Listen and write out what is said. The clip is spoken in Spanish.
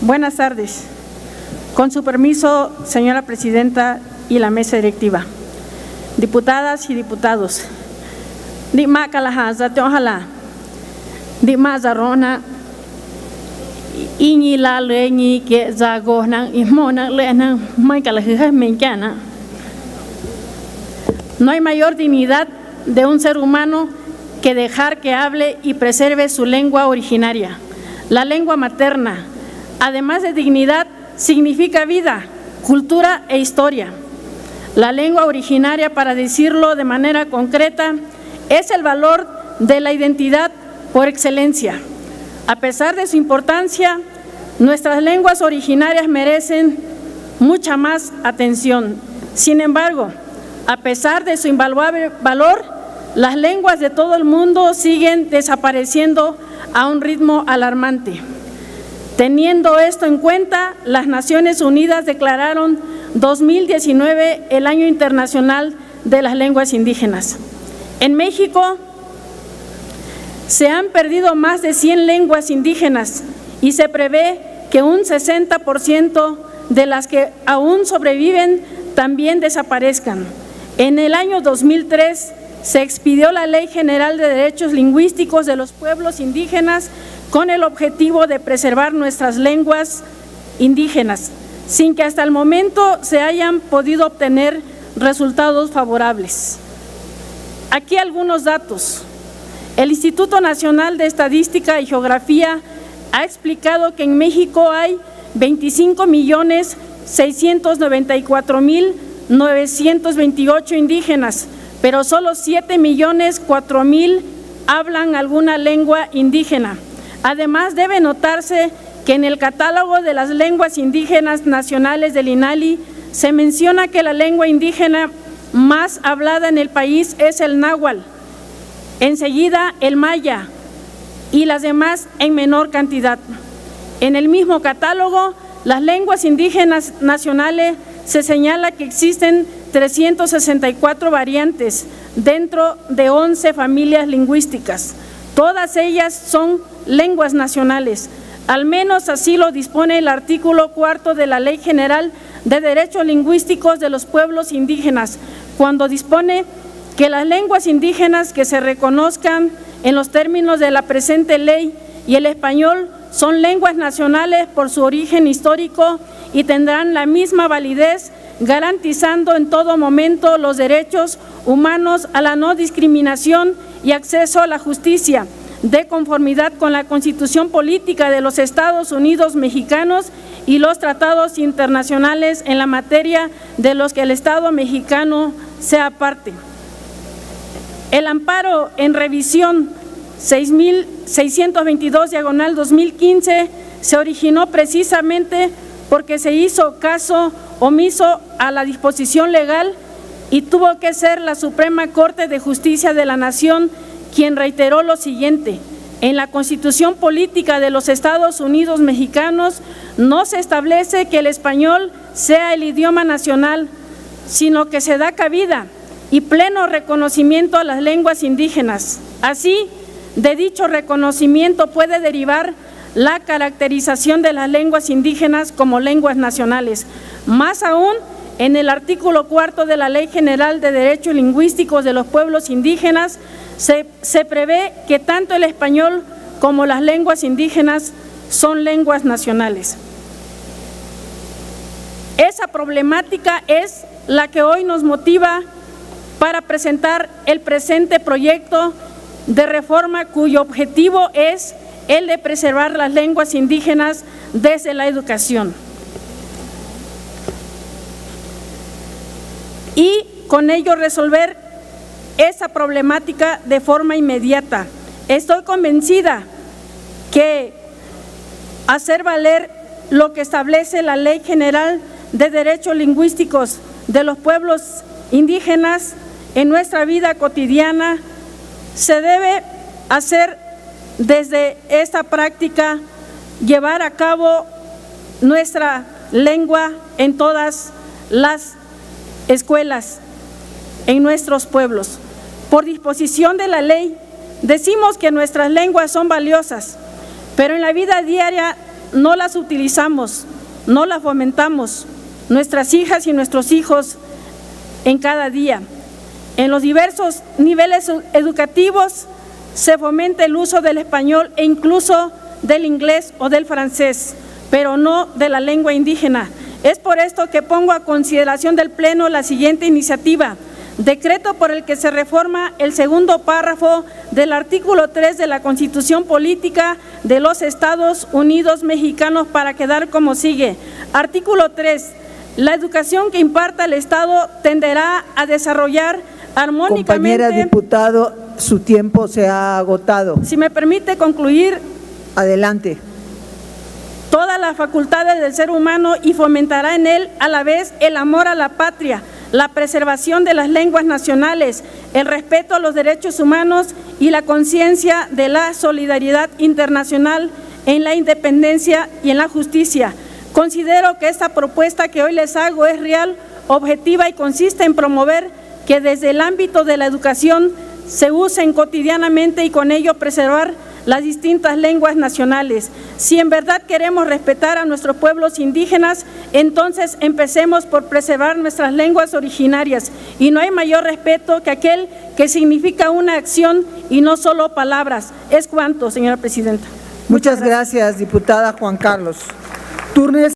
Buenas tardes. Con su permiso, señora presidenta y la mesa directiva, diputadas y diputados, Dima Kalahaza Teohala, Dima Zarona, Iñi la leñi que zagonan y mona lenan, Maikalaja mencana. No hay mayor dignidad de un ser humano que dejar que hable y preserve su lengua originaria, la lengua materna. Además de dignidad, significa vida, cultura e historia. La lengua originaria, para decirlo de manera concreta, es el valor de la identidad por excelencia. A pesar de su importancia, nuestras lenguas originarias merecen mucha más atención. Sin embargo, a pesar de su invaluable valor, las lenguas de todo el mundo siguen desapareciendo a un ritmo alarmante. Teniendo esto en cuenta, las Naciones Unidas declararon 2019 el Año Internacional de las Lenguas Indígenas. En México se han perdido más de 100 lenguas indígenas y se prevé que un 60% de las que aún sobreviven también desaparezcan. En el año 2003 se expidió la Ley General de Derechos Lingüísticos de los Pueblos Indígenas con el objetivo de preservar nuestras lenguas indígenas, sin que hasta el momento se hayan podido obtener resultados favorables. Aquí algunos datos. El Instituto Nacional de Estadística y Geografía ha explicado que en México hay 25.694.928 indígenas, pero solo 7.004.000 hablan alguna lengua indígena. Además, debe notarse que en el catálogo de las lenguas indígenas nacionales del INALI se menciona que la lengua indígena más hablada en el país es el náhuatl, enseguida el maya y las demás en menor cantidad. En el mismo catálogo, las lenguas indígenas nacionales se señala que existen 364 variantes dentro de 11 familias lingüísticas. Todas ellas son lenguas nacionales, al menos así lo dispone el artículo 4 de la Ley General de Derechos Lingüísticos de los Pueblos Indígenas, cuando dispone que las lenguas indígenas que se reconozcan en los términos de la presente ley y el español son lenguas nacionales por su origen histórico y tendrán la misma validez, garantizando en todo momento los derechos humanos a la no discriminación y acceso a la justicia, de conformidad con la Constitución Política de los Estados Unidos Mexicanos y los tratados internacionales en la materia de los que el Estado mexicano sea parte. El amparo en revisión 6622/2015 se originó precisamente porque se hizo caso omiso a la disposición legal y tuvo que ser la Suprema Corte de Justicia de la Nación quien reiteró lo siguiente: en la Constitución Política de los Estados Unidos Mexicanos no se establece que el español sea el idioma nacional, sino que se da cabida y pleno reconocimiento a las lenguas indígenas. Así, de dicho reconocimiento puede derivar la caracterización de las lenguas indígenas como lenguas nacionales. Más aún, en el artículo 4 de la Ley General de Derechos Lingüísticos de los Pueblos Indígenas se prevé que tanto el español como las lenguas indígenas son lenguas nacionales. Esa problemática es la que hoy nos motiva para presentar el presente proyecto de reforma, cuyo objetivo es el de preservar las lenguas indígenas desde la educación y con ello resolver esa problemática de forma inmediata. Estoy convencida que hacer valer lo que establece la Ley General de Derechos Lingüísticos de los Pueblos Indígenas en nuestra vida cotidiana se debe hacer desde esta práctica, llevar a cabo nuestra lengua en todas las escuelas, en nuestros pueblos. Por disposición de la ley, decimos que nuestras lenguas son valiosas, pero en la vida diaria no las utilizamos, no las fomentamos, nuestras hijas y nuestros hijos en cada día. En los diversos niveles educativos se fomenta el uso del español e incluso del inglés o del francés, pero no de la lengua indígena. Es por esto que pongo a consideración del Pleno la siguiente iniciativa: decreto por el que se reforma el segundo párrafo del artículo 3 de la Constitución Política de los Estados Unidos Mexicanos para quedar como sigue. Artículo 3. La educación que imparta el Estado tenderá a desarrollar armónicamente… Compañera diputado, su tiempo se ha agotado. Si me permite concluir… Adelante. Todas las facultades del ser humano y fomentará en él a la vez el amor a la patria, la preservación de las lenguas nacionales, el respeto a los derechos humanos y la conciencia de la solidaridad internacional en la independencia y en la justicia. Considero que esta propuesta que hoy les hago es real, objetiva y consiste en promover que desde el ámbito de la educación se usen cotidianamente y con ello preservar las distintas lenguas nacionales. Si en verdad queremos respetar a nuestros pueblos indígenas, entonces empecemos por preservar nuestras lenguas originarias, y no hay mayor respeto que aquel que significa una acción y no solo palabras. Es cuanto, señora presidenta. Muchas gracias, diputada Juan Carlos. Turnes.